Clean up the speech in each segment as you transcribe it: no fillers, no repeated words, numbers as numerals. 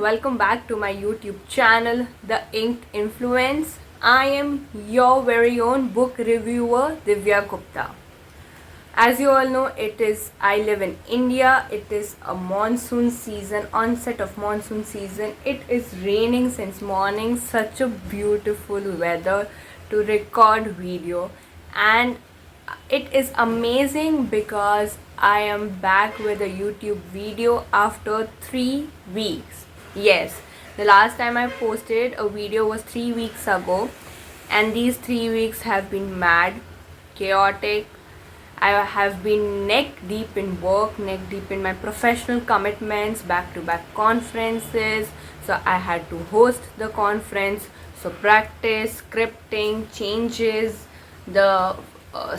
welcome back to my YouTube channel, The Ink Influence. I am your very own book reviewer, Divya Gupta. As you all know, I live in India. It is a monsoon season, onset of monsoon season. It is raining since morning, such a beautiful weather to record video, and it is amazing because I am back with a YouTube video after 3 weeks. Yes, the last time I posted a video was 3 weeks ago, and these 3 weeks have been mad, chaotic. I have been neck deep in work, neck deep in my professional commitments, back-to-back conferences. So I had to host the conference, so practice, scripting, changes, the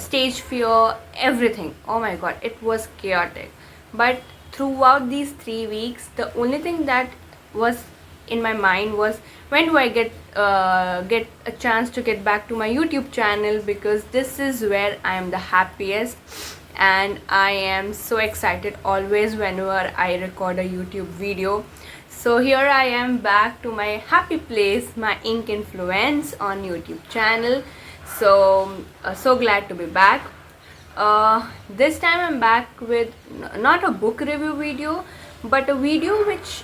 stage fear, everything. Oh my god, it was chaotic. But throughout these 3 weeks, the only thing that was in my mind was, when do I get a chance to get back to my YouTube channel, because this is where I am the happiest, and I am so excited always whenever I record a YouTube video. So here I am back to my happy place, my Ink Influence on YouTube channel. So glad to be back. This time I'm back with not a book review video, but a video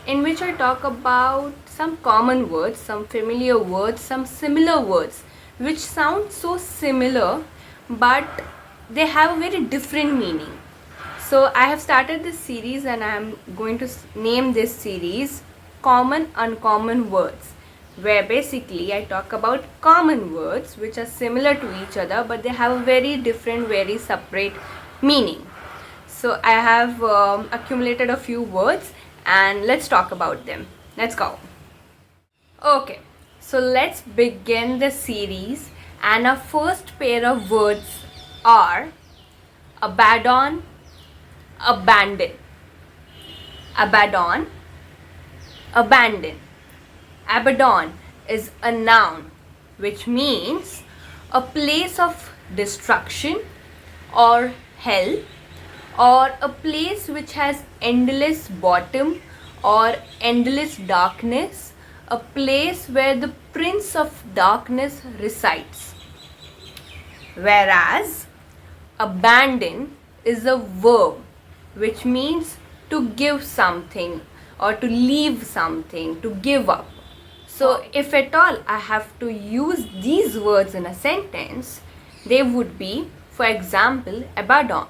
in which I talk about some common words, some familiar words, some similar words which sound so similar but they have a very different meaning. So I have started this series, and I am going to name this series Common Uncommon Words, where basically I talk about common words which are similar to each other but they have a very different, very separate meaning. So I have accumulated a few words, and let's talk about them. Let's go. Okay, so let's begin the series, and our first pair of words are Abadon Abandon. Abadon Abandon. Abadon is a noun which means a place of destruction or hell, or a place which has endless bottom or endless darkness, a place where the prince of darkness resides. Whereas abandon is a verb which means to give something or to leave something, to give up. So if at all I have to use these words in a sentence, they would be, for example, Abadon.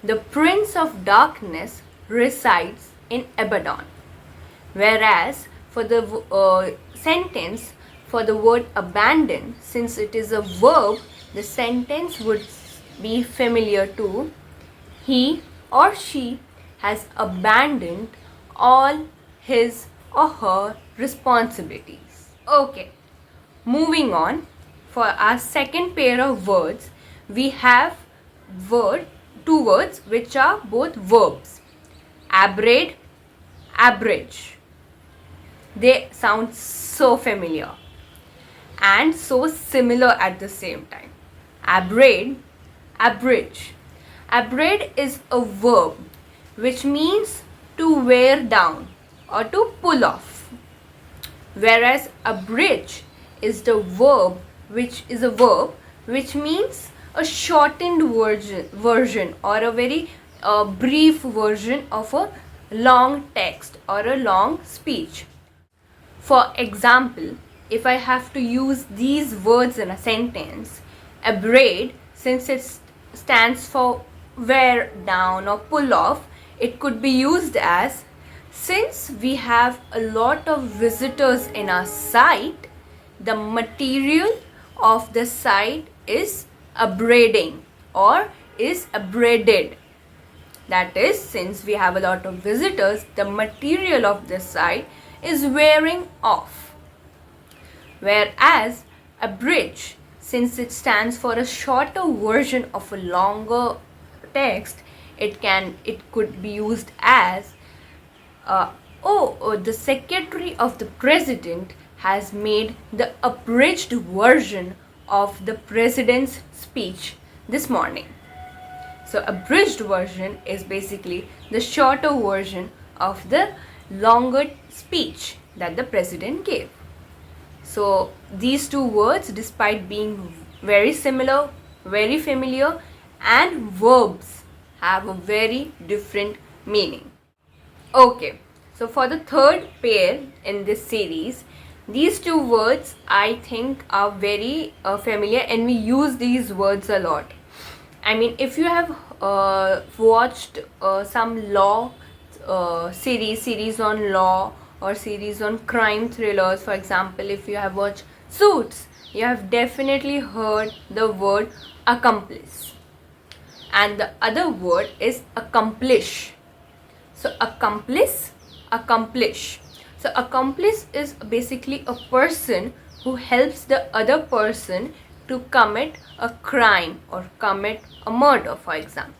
The prince of darkness resides in Abadon. Whereas for the sentence for the word abandon, since it is a verb, the sentence would be familiar to: he or she has abandoned all his or her responsibilities. Okay, moving on. For our second pair of words, we have two words which are both verbs: abrade, abridge. They sound so familiar and so similar at the same time. Abrade, abridge. Abrade is a verb which means to wear down or to pull off, whereas abridge is the verb which means a shortened version or a very brief version of a long text or a long speech. For example, if I have to use these words in a sentence, abrade, since it stands for wear down or pull off, it could be used as: since we have a lot of visitors in our site, the material of the site is abrading or is abraded. That is, since we have a lot of visitors, the material of the site is wearing off. Whereas abridge, since it stands for a shorter version of a longer text, it could be used as the secretary of the president has made the abridged version of the president's speech this morning. So abridged version is basically the shorter version of the longer speech that the president gave. So these two words, despite being very similar, very familiar, and verbs, have a very different meaning. Okay, so for the third pair in this series, these two words I think are very familiar, and we use these words a lot. I mean, if you have watched some law series on law, or series on crime thrillers, for example, if you have watched Suits, you have definitely heard the word accomplice, and the other word is accomplish. So accomplice, accomplish. So accomplice is basically a person who helps the other person to commit a crime or commit a murder, for example.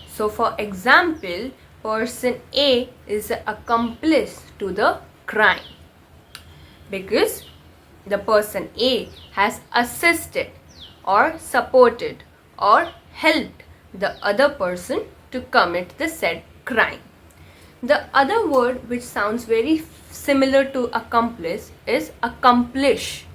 So for example, person A is an accomplice to the crime because the person A has assisted or supported or helped the other person to commit the said crime. The other word which sounds very similar to accomplice is accomplish.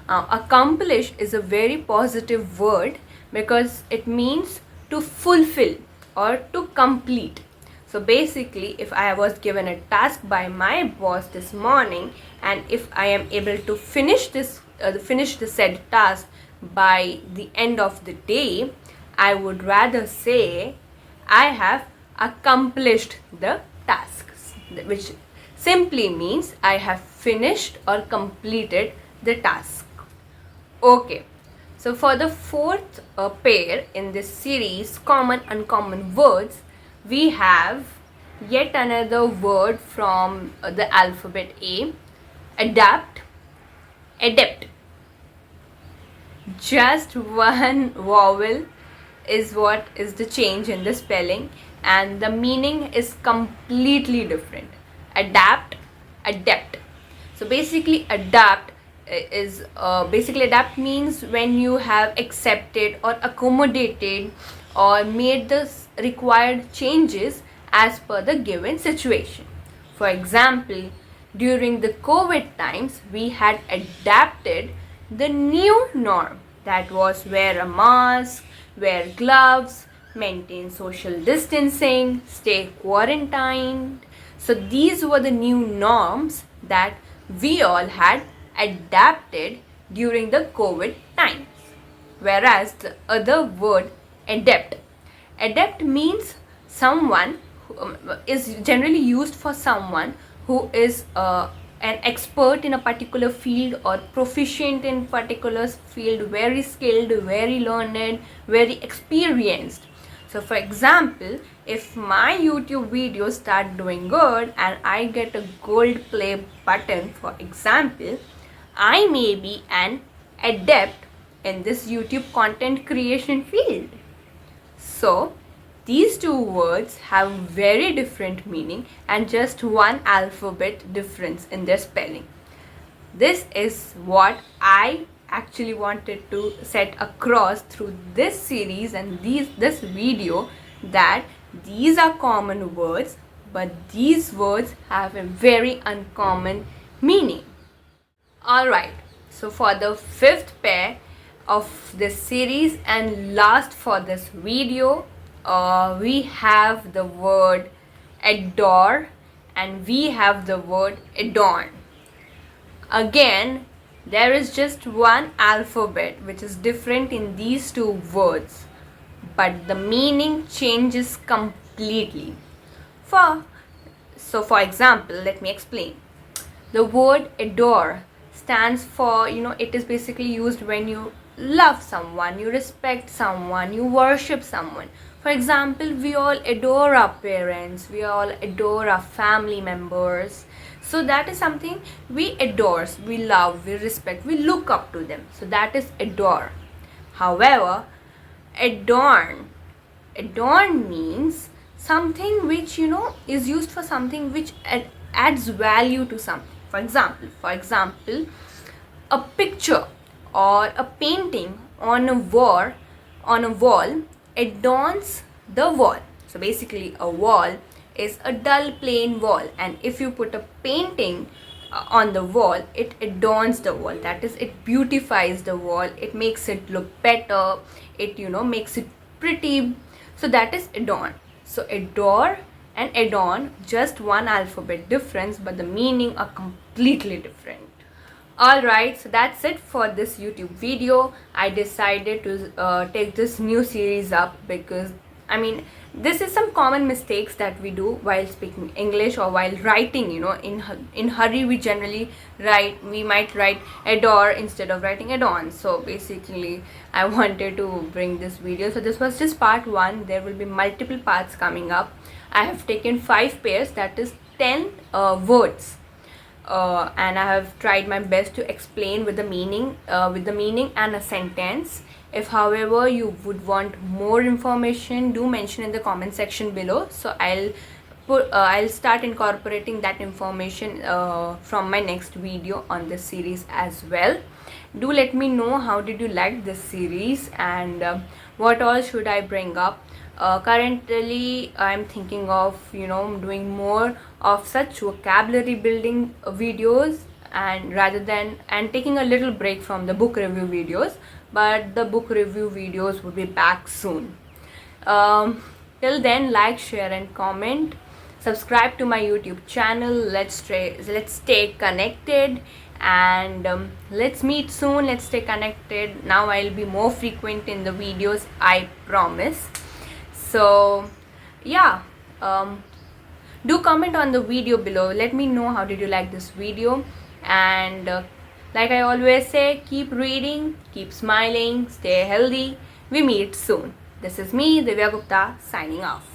Accomplish is a very positive word because it means to fulfill or to complete. So basically, if I was given a task by my boss this morning, and if I am able to finish the said task by the end of the day, I would rather say I have accomplished the tasks, which simply means I have finished or completed the task. Okay, so for the fourth pair in this series, common uncommon words, we have yet another word from the alphabet A, adapt, adept. Just one vowel is what is the change in the spelling, and the meaning is completely different. Adapt, adept. So basically adapt adapt means when you have accepted or accommodated or made the required changes as per the given situation. For example, during the COVID times, we had adapted the new norm, that was wear a mask, wear gloves, maintain social distancing, stay quarantined. So these were the new norms that we all had adapted during the COVID times. Whereas the other word, adept. Adept means someone who is generally used for someone who is an expert in a particular field or proficient in particular field, very skilled, very learned, very experienced. So for example, if my YouTube videos start doing good and I get a gold play button, for example, I may be an adept in this YouTube content creation field. So these two words have very different meaning and just one alphabet difference in their spelling. This is what I actually wanted to set across through this series and this video, that these are common words, but these words have a very uncommon meaning. Alright, so for the fifth pair of this series and last for this video, we have the word adore and we have the word adorn. Again, there is just one alphabet which is different in these two words, but the meaning changes completely. For example, let me explain. The word adore stands for, it is basically used when you love someone, you respect someone, you worship someone. For example, we all adore our parents, we all adore our family members. So that is something we adore, we love, we respect, we look up to them. So that is adore. However, adorn means something which is used for something which adds value to something. For example, a picture or a painting on a wall adorns the wall. So basically a wall is a dull plain wall, and if you put a painting on the wall, it adorns the wall. That is, it beautifies the wall, it makes it look better, it makes it pretty. So that is adorn. So adore and adorn, just one alphabet difference, but the meaning are completely different. Alright, so that's it for this YouTube video. I decided to take this new series up because this is some common mistakes that we do while speaking English or while writing. In hurry we generally we might write adore instead of writing adon. So basically I wanted to bring this video. So this was just part 1. There will be multiple parts coming up. I have taken 5 pairs, that is 10 words, and I have tried my best to explain with the meaning and a sentence. If however you would want more information, do mention in the comment section below, so I'll start incorporating that information from my next video on this series as well. Do let me know how did you like this series, and what all should I bring up. Currently I'm thinking of doing more of such vocabulary building videos, and taking a little break from the book review videos, but the book review videos will be back soon. Till then, like, share and comment, subscribe to my YouTube channel. Let's stay connected, and let's meet soon. Let's stay connected. Now I'll be more frequent in the videos, I promise. So yeah, do comment on the video below, let me know how did you like this video, and like I always say, keep reading, keep smiling, stay healthy. We meet soon. This is me, Divya Gupta, signing off.